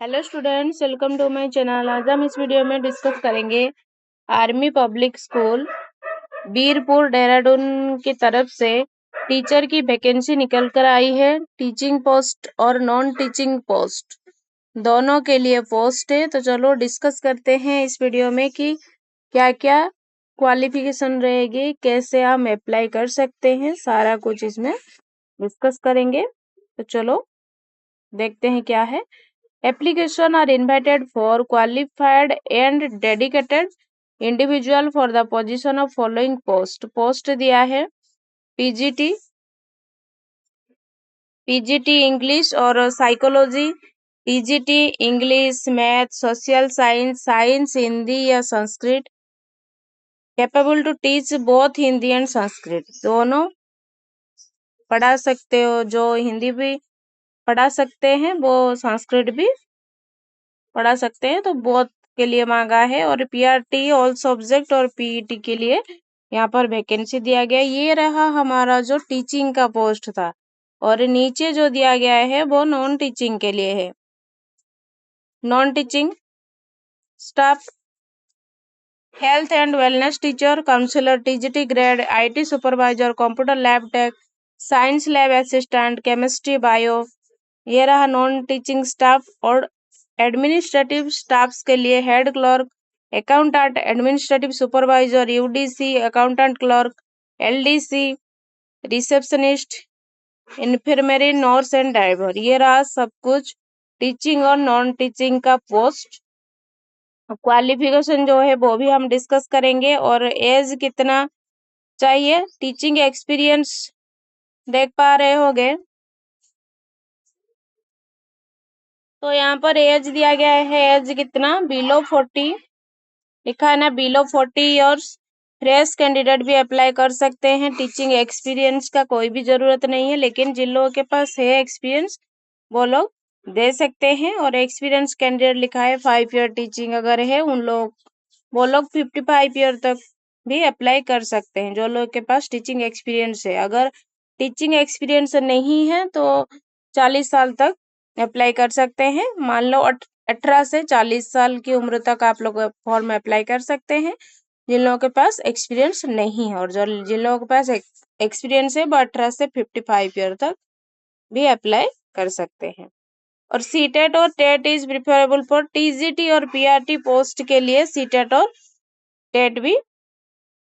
Hello students, welcome to my channel. आज हम इस वीडियो में डिस्कस करेंगे army public school Birpur Dehradun की तरफ से टीचर की वैकेंसी निकल कर आई है। टीचिंग पोस्ट और नॉन टीचिंग पोस्ट दोनों के लिए पोस्ट है। तो चलो डिस्कस करते हैं इस वीडियो में कि क्या क्या क्वालिफिकेशन रहेगी, कैसे हम अप्लाई कर सकते हैं, सारा कुछ इसमें डिस्कस करेंगे। तो चलो देखते हैं क्या है। Application are invited for qualified and dedicated individual for the position of following post. Post दिया है पीजीटी इंग्लिश और psychology, PGT English, math, social science, science Hindi या Sanskrit, capable to teach both Hindi and Sanskrit. दोनों पढ़ा सकते हो, जो हिंदी भी पढ़ा सकते हैं वो संस्कृत भी पढ़ा सकते हैं। तो बोथ के लिए मांगा है। और पीआरटी ऑल सब्जेक्ट और पीईटी के लिए यहाँ पर वैकेंसी दिया गया। ये रहा हमारा जो टीचिंग का पोस्ट था, और नीचे जो दिया गया है वो नॉन टीचिंग के लिए है। Non teaching staff, health and wellness teacher, counsellor, TGT grade, IT supervisor, computer lab tech, science lab assistant, chemistry, bio. ये रहा नॉन टीचिंग स्टाफ। और एडमिनिस्ट्रेटिव स्टाफ्स के लिए head clerk, accountant, administrative supervisor, UDC, accountant clerk, LDC, receptionist, infirmary, nurse and driver. ये रहा सब कुछ teaching और नॉन टीचिंग का पोस्ट। क्वालिफिकेशन जो है वो भी हम डिस्कस करेंगे। और एज कितना चाहिए, टीचिंग एक्सपीरियंस देख पा रहे होगे। तो यहाँ पर एज दिया गया है, एज कितना, बिलो 40 लिखा है ना, बिलो 40 ईयर्स। फ्रेश कैंडिडेट भी अप्लाई कर सकते हैं। टीचिंग एक्सपीरियंस का कोई भी जरूरत नहीं है, लेकिन जिन लोगों के पास है एक्सपीरियंस वो लोग दे सकते हैं। और एक्सपीरियंस कैंडिडेट लिखा है 5 ईयर टीचिंग अगर है उन लोग, वो लोग 55 ईयर तक भी अप्लाई कर सकते हैं, जो लोग के पास टीचिंग एक्सपीरियंस है। अगर टीचिंग एक्सपीरियंस नहीं है तो 40 साल तक अप्लाई कर सकते हैं। मान लो 18 से 40 साल की उम्र तक आप लोग फॉर्म अप्लाई कर सकते हैं, जिन लोगों के पास एक्सपीरियंस नहीं है। और जो जिन लोगों के पास एक्सपीरियंस है वो 18 से 55 ईयर तक भी अप्लाई कर सकते हैं। और सीटेट और TET is preferable for TGT और पीआरटी पोस्ट के लिए सीटेट और टेट भी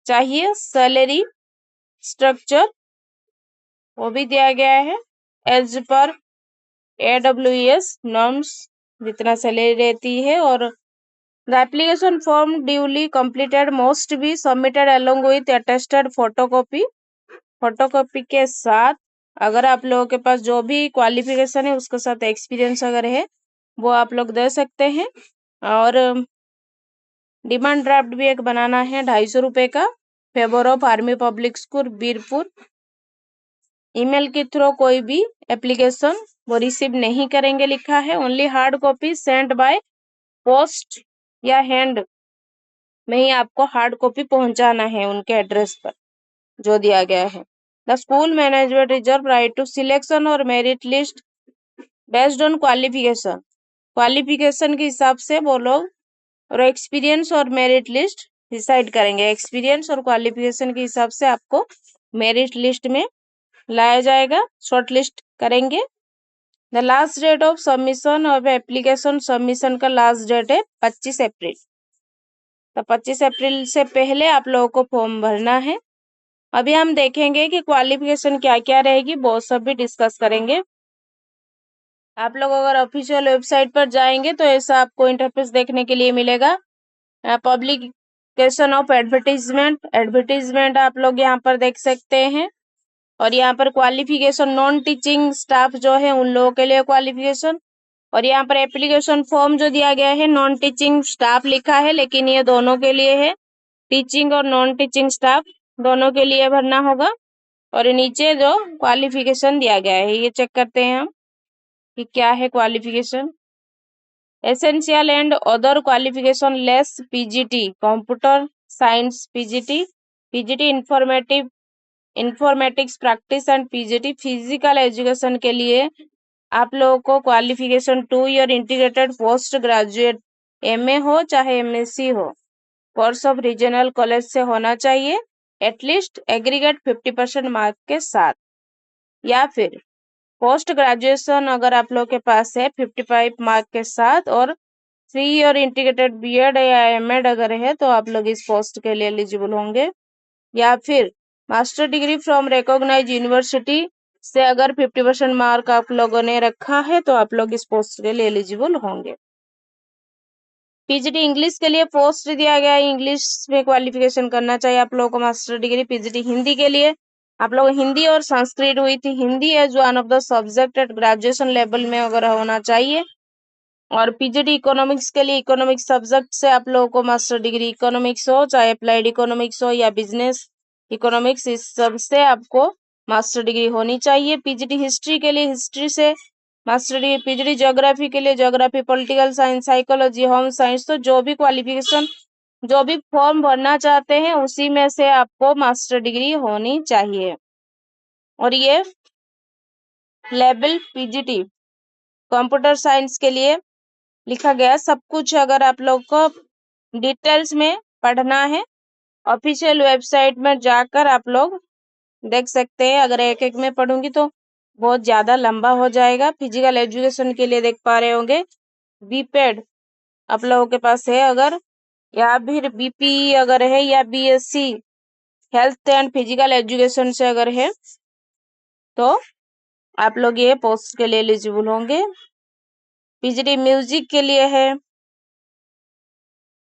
चाहिए। सैलरी स्ट्रक्चर वो भी दिया गया है एज पर AWS नॉर्म्स, जितना सैलरी रहती है। और the application form duly completed must be submitted along with attested photocopy. Photocopy के साथ, अगर आप लोगों के पास जो भी क्वालिफिकेशन है उसके साथ एक्सपीरियंस अगर है वो आप लोग दे सकते हैं। और डिमांड ड्राफ्ट भी एक बनाना है 250 रुपए का। Favour of army public school Birpur. Email के थ्रू कोई भी एप्लीकेशन वो रिसीव नहीं करेंगे लिखा है। Only hard copy sent by post या हैंड में ही आपको हार्ड कॉपी पहुंचाना है उनके एड्रेस पर जो दिया गया है। The school management reserve right to selection और merit list based on qualification. Qualification के हिसाब से वो लोग और एक्सपीरियंस और मेरिट लिस्ट डिसाइड करेंगे। एक्सपीरियंस और क्वालिफिकेशन के हिसाब से आपको मेरिट लिस्ट में लाया जाएगा, शॉर्ट लिस्ट करेंगे। The last date of submission of application, submission का लास्ट डेट है 25 अप्रैल। तो 25 अप्रैल से पहले आप लोगों को फॉर्म भरना है। अभी हम देखेंगे कि क्वालिफिकेशन क्या क्या रहेगी, वो सब भी डिस्कस करेंगे। आप लोग अगर ऑफिशियल वेबसाइट पर जाएंगे तो ऐसा आपको इंटरफेस देखने के लिए मिलेगा। पब्लिकेशन ऑफ एडवर्टीजमेंट, एडवर्टीजमेंट आप लोग यहाँ पर देख सकते हैं। और यहाँ पर क्वालिफिकेशन नॉन टीचिंग स्टाफ जो है उन लोगों के लिए क्वालिफिकेशन। और यहाँ पर एप्लीकेशन फॉर्म जो दिया गया है नॉन टीचिंग स्टाफ लिखा है, लेकिन ये दोनों के लिए है, टीचिंग और नॉन टीचिंग स्टाफ दोनों के लिए भरना होगा। और नीचे जो क्वालिफिकेशन दिया गया है ये चेक करते हैं हम कि क्या है qualification. Essential and other qualification less PGT computer science, PGT informatics practice and PGT physical education के लिए आप लोगों को qualification 2 year integrated post graduate MA हो चाहे MSc हो, कोर्स ऑफ रीजनल कॉलेज से होना चाहिए, एटलीस्ट एग्रीगेट 50% मार्क के साथ, या फिर पोस्ट ग्रेजुएशन अगर आप लोग के पास है 55 मार्क के साथ, और 3 ईयर इंटीग्रेटेड BEd या MAd अगर है तो आप लोग इस पोस्ट के लिए एलिजिबल होंगे, या फिर master degree from recognise university से अगर 50% मार्क आप लोगों ने रखा है तो आप लोग इस पोस्ट के लिए एलिजिबल होंगे। PGT इंग्लिश के लिए पोस्ट दिया गया है, इंग्लिश में क्वालिफिकेशन करना चाहिए आप लोगों को मास्टर डिग्री। PGT हिंदी के लिए आप लोग हिंदी और संस्कृत हुई थी, Hindi as one of the subject at graduation level में अगर होना चाहिए। और PGT इकोनॉमिक्स के लिए इकोनॉमिक्स सब्जेक्ट से आप लोगों को मास्टर डिग्री इकोनॉमिक्स हो चाहे अप्लाइड इकोनॉमिक्स हो या बिजनेस इकोनॉमिक्स, इस सब से आपको मास्टर डिग्री होनी चाहिए। PGT हिस्ट्री के लिए हिस्ट्री से मास्टर डिग्री, PGT ज्योग्राफी के लिए geography, political science, psychology, home science, तो जो भी क्वालिफिकेशन जो भी फॉर्म भरना चाहते हैं उसी में से आपको मास्टर डिग्री होनी चाहिए। और ये लेवल PGT कंप्यूटर साइंस के लिए लिखा गया सब कुछ। अगर आप लोग को डिटेल्स में पढ़ना है ऑफिशियल वेबसाइट में जाकर आप लोग देख सकते हैं। अगर एक एक में पढ़ूंगी तो बहुत ज्यादा लंबा हो जाएगा। फिजिकल एजुकेशन के लिए देख पा रहे होंगे BPED आप लोगों के पास है अगर, या फिर BPE अगर है, या BSc health and physical education से अगर है तो आप लोग ये पोस्ट के लिए एलिजिबल होंगे। PGT म्यूजिक के लिए है।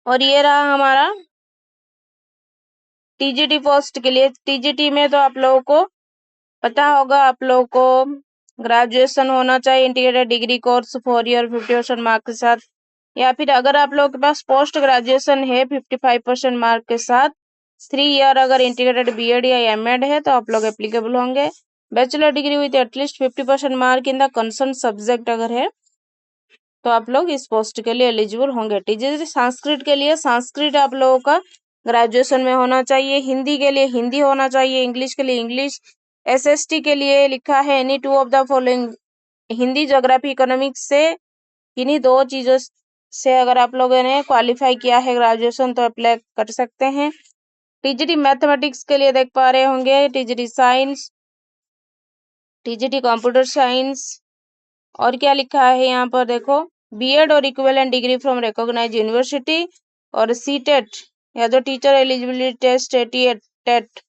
और ये रहा हमारा TGT पोस्ट के लिए। TGT में तो आप लोगों को पता होगा, आप लोगों को ग्रेजुएशन होना चाहिए, integrated degree course 4 year 50% mark के साथ, या फिर अगर आप लोगों के पास पोस्ट ग्रेजुएशन है 55% मार्क के साथ, 3 ईयर अगर इंटीग्रेटेड BEd या MAd है तो आप लोग एप्लीकेबल होंगे। Bachelor degree with at least 50% mark in the concern subject अगर है तो आप लोग इस पोस्ट के लिए एलिजिबल होंगे। TGT संस्कृत के लिए संस्कृत आप लोगों का ग्रेजुएशन में होना चाहिए, हिंदी के लिए हिंदी होना चाहिए, इंग्लिश के लिए इंग्लिश। SST के लिए लिखा है any two of the following, Hindi geography economics से किन्हीं दो चीजों से अगर आप लोगों ने क्वालिफाई किया है ग्रेजुएशन तो अप्लाई कर सकते हैं। TGT मैथमेटिक्स के लिए देख पा रहे होंगे TGT science, TGT computer science. और क्या लिखा है यहाँ पर देखो, BEd और equivalent degree from recognise university, और CTET या जो टीचर एलिजिबिलिटी टेस्ट टेट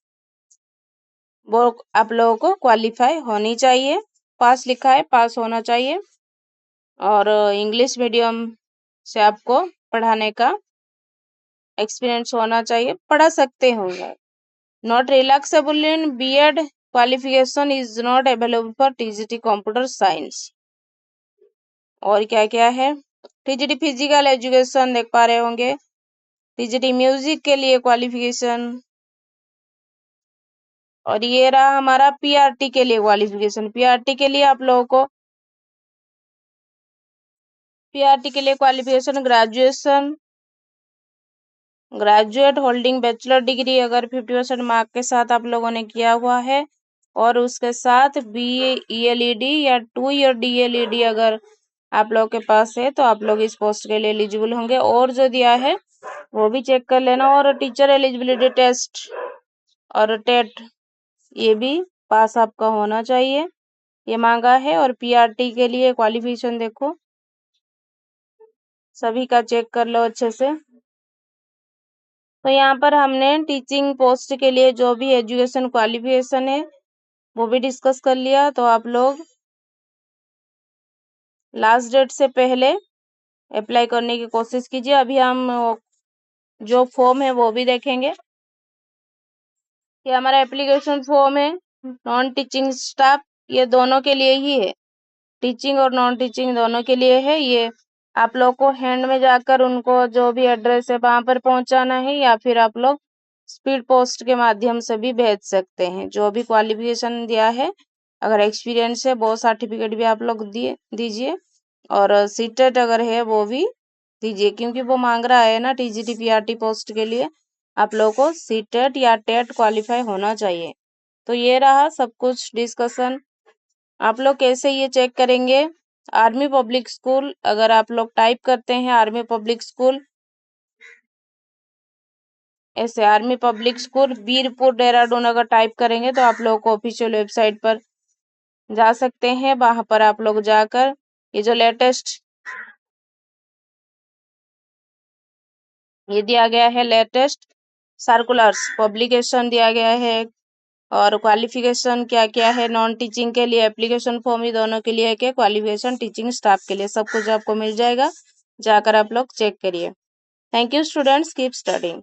वो आप लोगों को क्वालिफाई होनी चाहिए, पास लिखा है पास होना चाहिए। और इंग्लिश मीडियम से आपको पढ़ाने का एक्सपीरियंस होना चाहिए, पढ़ा सकते होंगे। Not relaxable in BEd qualification is not available for TGT computer science. और क्या क्या है, TGT फिजिकल एजुकेशन देख पा रहे होंगे, TGT म्यूजिक के लिए क्वालिफिकेशन, और ये रहा हमारा PRT के लिए क्वालिफिकेशन। PRT के लिए आप लोगों को PRT के लिए qualification graduate holding bachelor degree अगर 50% मार्क के साथ आप लोगों ने किया हुआ है, और उसके साथ BA ELED या 2 ईयर DLED अगर आप लोग के पास है तो आप लोग इस पोस्ट के लिए एलिजिबल होंगे। और जो दिया है वो भी चेक कर लेना। और टीचर एलिजिबिलिटी टेस्ट और टेट ये भी पास आपका होना चाहिए, ये मांगा है। और PRT के लिए क्वालिफिकेशन देखो सभी का चेक कर लो अच्छे से। तो यहाँ पर हमने टीचिंग पोस्ट के लिए जो भी एजुकेशन क्वालिफिकेशन है वो भी डिस्कस कर लिया। तो आप लोग लास्ट डेट से पहले अप्लाई करने की कोशिश कीजिए। अभी हम जो फॉर्म है वो भी देखेंगे कि हमारा एप्लीकेशन फॉर्म है नॉन टीचिंग स्टाफ, ये दोनों के लिए ही है, टीचिंग और नॉन टीचिंग दोनों के लिए है। ये आप लोग को हैंड में जाकर उनको जो भी एड्रेस है वहां पर पहुंचाना है, या फिर आप लोग स्पीड पोस्ट के माध्यम से भी भेज सकते हैं। जो भी क्वालिफिकेशन दिया है, अगर एक्सपीरियंस है वो सर्टिफिकेट भी आप लोग दिए दीजिए, और सीटेट अगर है वो भी दीजिए, क्योंकि वो मांग रहा है ना TGT PRT पोस्ट के लिए आप लोगों को सीटेट या टेट क्वालिफाई होना चाहिए। तो ये रहा सब कुछ डिस्कशन। आप लोग कैसे ये चेक करेंगे? आर्मी पब्लिक स्कूल, अगर आप लोग टाइप करते हैं आर्मी पब्लिक स्कूल, ऐसे army public school Birpur Dehradun अगर टाइप करेंगे तो आप लोगों को ऑफिशियल वेबसाइट पर जा सकते हैं। वहां पर आप लोग जाकर ये जो लेटेस्ट ये दिया गया है, लेटेस्ट सर्कुलर्स पब्लिकेशन दिया गया है, और क्वालिफिकेशन क्या क्या है, नॉन टीचिंग के लिए एप्लीकेशन फॉर्म, ही दोनों के लिए है क्या क्वालिफिकेशन, टीचिंग स्टाफ के लिए, सब कुछ आपको मिल जाएगा, जाकर आप लोग चेक करिए। Thank you students, keep studying.